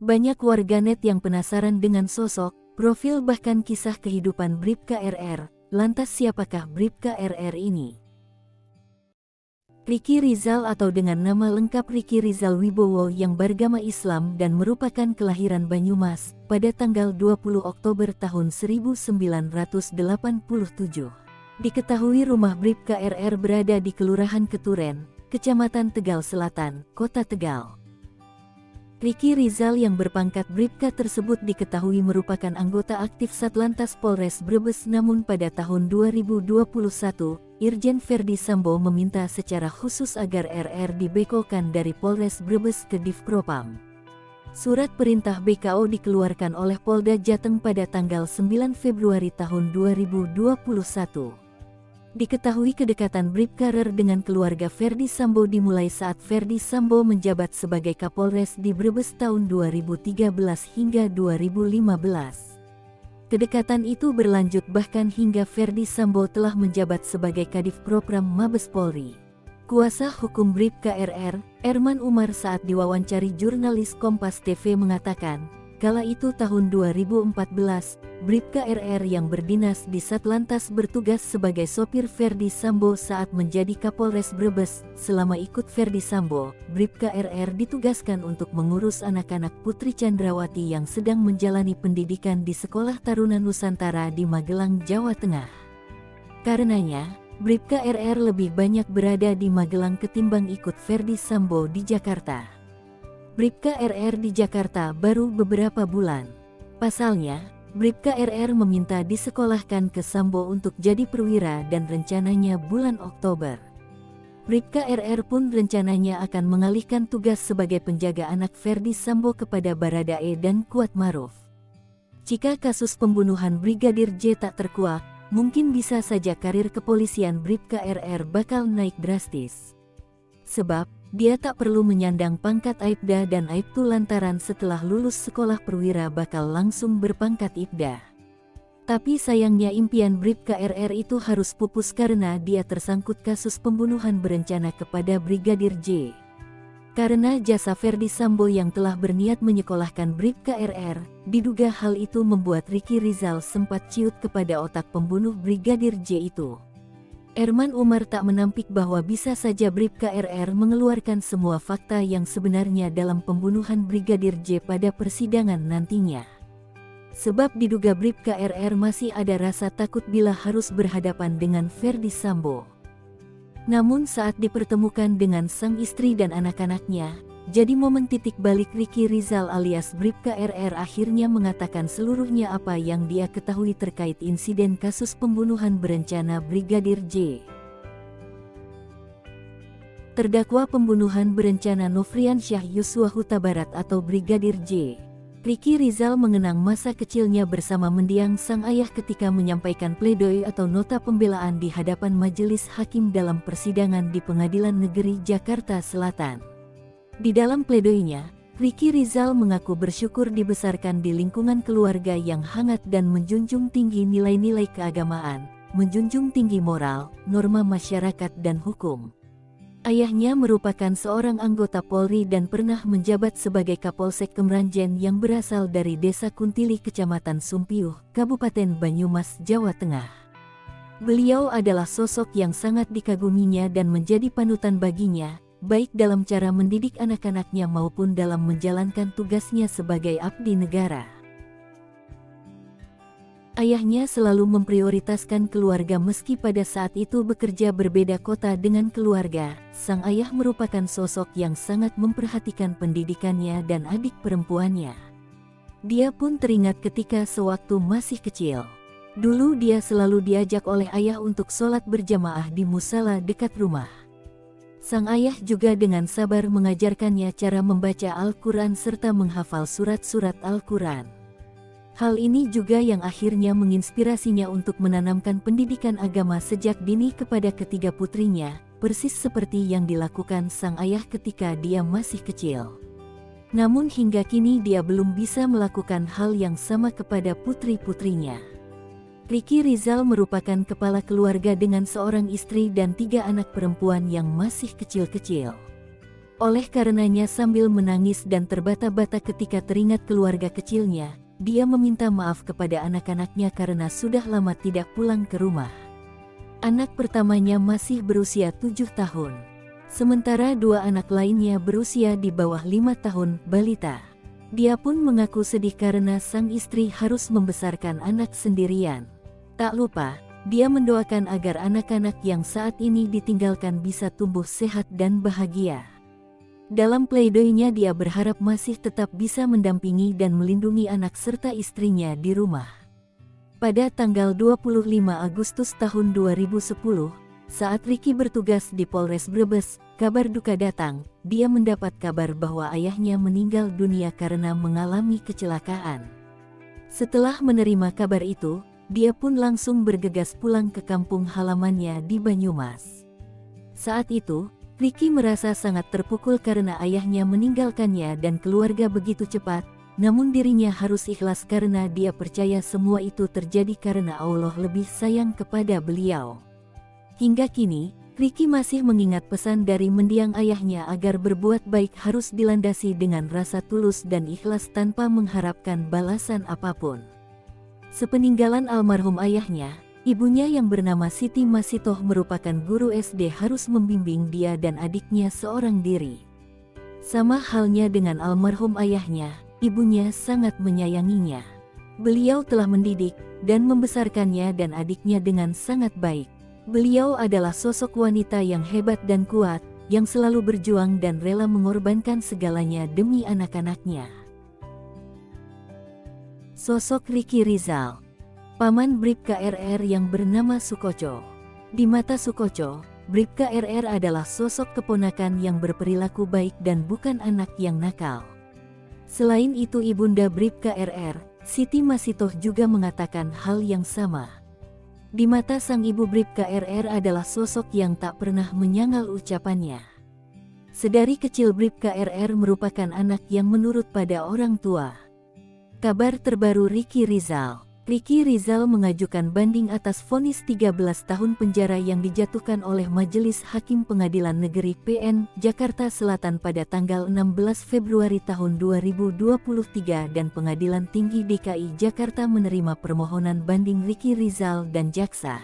Banyak warganet yang penasaran dengan sosok, profil bahkan kisah kehidupan Bribka RR. Lantas siapakah Bribka RR ini? Ricky Rizal atau dengan nama lengkap Ricky Rizal Wibowo yang beragama Islam dan merupakan kelahiran Banyumas pada tanggal 20 Oktober tahun 1987. Diketahui rumah Bribka RR berada di Kelurahan Keturen, Kecamatan Tegal Selatan, Kota Tegal. Ricky Rizal yang berpangkat Bribka tersebut diketahui merupakan anggota aktif Satlantas Polres Brebes, namun pada tahun 2021, Irjen Ferdi Sambo meminta secara khusus agar RR dibekukan dari Polres Brebes ke Divpropam. Surat perintah BKO dikeluarkan oleh Polda Jateng pada tanggal 9 Februari tahun 2021. Diketahui kedekatan Bribka RR dengan keluarga Ferdi Sambo dimulai saat Ferdi Sambo menjabat sebagai Kapolres di Brebes tahun 2013 hingga 2015. Kedekatan itu berlanjut bahkan hingga Ferdi Sambo telah menjabat sebagai Kadif Propram Mabes Polri. Kuasa hukum Bribka RR, Erman Umar saat diwawancari jurnalis Kompas TV mengatakan, kala itu tahun 2014, Bribka RR yang berdinas di Satlantas bertugas sebagai sopir Ferdi Sambo saat menjadi Kapolres Brebes. Selama ikut Ferdi Sambo, Bribka RR ditugaskan untuk mengurus anak-anak Putri Chandrawati yang sedang menjalani pendidikan di Sekolah Taruna Nusantara di Magelang, Jawa Tengah. Karenanya, Bribka RR lebih banyak berada di Magelang ketimbang ikut Ferdi Sambo di Jakarta. Bribka RR di Jakarta baru beberapa bulan. Pasalnya, Bribka RR meminta disekolahkan ke Sambo untuk jadi perwira dan rencananya bulan Oktober. Bribka RR pun rencananya akan mengalihkan tugas sebagai penjaga anak Ferdi Sambo kepada Baradae dan Kuat Maruf. Jika kasus pembunuhan Brigadir J tak terkuak, mungkin bisa saja karir kepolisian Bribka RR bakal naik drastis. Sebab, dia tak perlu menyandang pangkat Aibda dan Aibtu lantaran setelah lulus sekolah perwira bakal langsung berpangkat Ibda. Tapi sayangnya impian Bribka RR itu harus pupus karena dia tersangkut kasus pembunuhan berencana kepada Brigadir J. Karena jasa Ferdi Sambo yang telah berniat menyekolahkan Bribka RR, diduga hal itu membuat Ricky Rizal sempat ciut kepada otak pembunuh Brigadir J itu. Erman Umar tak menampik bahwa bisa saja Bribka RR mengeluarkan semua fakta yang sebenarnya dalam pembunuhan Brigadir J pada persidangan nantinya. Sebab diduga Bribka RR masih ada rasa takut bila harus berhadapan dengan Ferdi Sambo. Namun saat dipertemukan dengan sang istri dan anak-anaknya, jadi momen titik balik Ricky Rizal alias Bribka RR akhirnya mengatakan seluruhnya apa yang dia ketahui terkait insiden kasus pembunuhan berencana Brigadir J. Terdakwa pembunuhan berencana Nofriansyah Yosua Huta Barat atau Brigadir J. Ricky Rizal mengenang masa kecilnya bersama mendiang sang ayah ketika menyampaikan pledoi atau nota pembelaan di hadapan majelis hakim dalam persidangan di Pengadilan Negeri Jakarta Selatan. Di dalam pledoinya, Ricky Rizal mengaku bersyukur dibesarkan di lingkungan keluarga yang hangat dan menjunjung tinggi nilai-nilai keagamaan, menjunjung tinggi moral, norma masyarakat dan hukum. Ayahnya merupakan seorang anggota Polri dan pernah menjabat sebagai Kapolsek Kemranjen yang berasal dari Desa Kuntili, Kecamatan Sumpiuh, Kabupaten Banyumas, Jawa Tengah. Beliau adalah sosok yang sangat dikaguminya dan menjadi panutan baginya, baik dalam cara mendidik anak-anaknya maupun dalam menjalankan tugasnya sebagai abdi negara. Ayahnya selalu memprioritaskan keluarga meski pada saat itu bekerja berbeda kota dengan keluarga. Sang ayah merupakan sosok yang sangat memperhatikan pendidikannya dan adik perempuannya. Dia pun teringat ketika sewaktu masih kecil. Dulu dia selalu diajak oleh ayah untuk sholat berjamaah di musala dekat rumah. Sang ayah juga dengan sabar mengajarkannya cara membaca Al-Quran serta menghafal surat-surat Al-Quran. Hal ini juga yang akhirnya menginspirasinya untuk menanamkan pendidikan agama sejak dini kepada ketiga putrinya, persis seperti yang dilakukan sang ayah ketika dia masih kecil. Namun hingga kini dia belum bisa melakukan hal yang sama kepada putri-putrinya. Ricky Rizal merupakan kepala keluarga dengan seorang istri dan 3 anak perempuan yang masih kecil-kecil. Oleh karenanya sambil menangis dan terbata-bata ketika teringat keluarga kecilnya, dia meminta maaf kepada anak-anaknya karena sudah lama tidak pulang ke rumah. Anak pertamanya masih berusia 7 tahun. Sementara dua anak lainnya berusia di bawah 5 tahun, balita. Dia pun mengaku sedih karena sang istri harus membesarkan anak sendirian. Tak lupa, dia mendoakan agar anak-anak yang saat ini ditinggalkan bisa tumbuh sehat dan bahagia. Dalam pleidoinya dia berharap masih tetap bisa mendampingi dan melindungi anak serta istrinya di rumah. Pada tanggal 25 Agustus tahun 2010, saat Ricky bertugas di Polres Brebes, kabar duka datang. Dia mendapat kabar bahwa ayahnya meninggal dunia karena mengalami kecelakaan. Setelah menerima kabar itu, dia pun langsung bergegas pulang ke kampung halamannya di Banyumas. Saat itu, Ricky merasa sangat terpukul karena ayahnya meninggalkannya dan keluarga begitu cepat, namun dirinya harus ikhlas karena dia percaya semua itu terjadi karena Allah lebih sayang kepada beliau. Hingga kini, Ricky masih mengingat pesan dari mendiang ayahnya agar berbuat baik harus dilandasi dengan rasa tulus dan ikhlas tanpa mengharapkan balasan apapun. Sepeninggalan almarhum ayahnya, ibunya yang bernama Siti Masitoh merupakan guru SD harus membimbing dia dan adiknya seorang diri. Sama halnya dengan almarhum ayahnya, ibunya sangat menyayanginya. Beliau telah mendidik dan membesarkannya dan adiknya dengan sangat baik. Beliau adalah sosok wanita yang hebat dan kuat, yang selalu berjuang dan rela mengorbankan segalanya demi anak-anaknya. Sosok Ricky Rizal, paman Bribka RR yang bernama Sukoco. Di mata Sukoco, Bribka RR adalah sosok keponakan yang berperilaku baik dan bukan anak yang nakal. Selain itu ibunda Bribka RR, Siti Masitoh juga mengatakan hal yang sama. Di mata sang ibu Bribka RR adalah sosok yang tak pernah menyangkal ucapannya. Sedari kecil Bribka RR merupakan anak yang menurut pada orang tua. Kabar terbaru Ricky Rizal. Ricky Rizal mengajukan banding atas vonis 13 tahun penjara yang dijatuhkan oleh Majelis Hakim Pengadilan Negeri PN Jakarta Selatan pada tanggal 16 Februari tahun 2023 dan Pengadilan Tinggi DKI Jakarta menerima permohonan banding Ricky Rizal dan jaksa.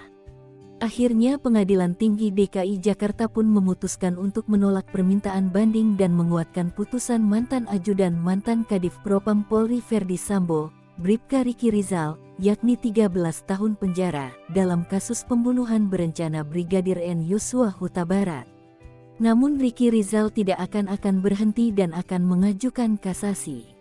Akhirnya Pengadilan Tinggi DKI Jakarta pun memutuskan untuk menolak permintaan banding dan menguatkan putusan mantan ajudan mantan Kadif Propam Polri Ferdi Sambo, Bribka Ricky Rizal, yakni 13 tahun penjara, dalam kasus pembunuhan berencana Brigadir N Yosua Huta Barat. Namun Ricky Rizal tidak akan berhenti dan akan mengajukan kasasi.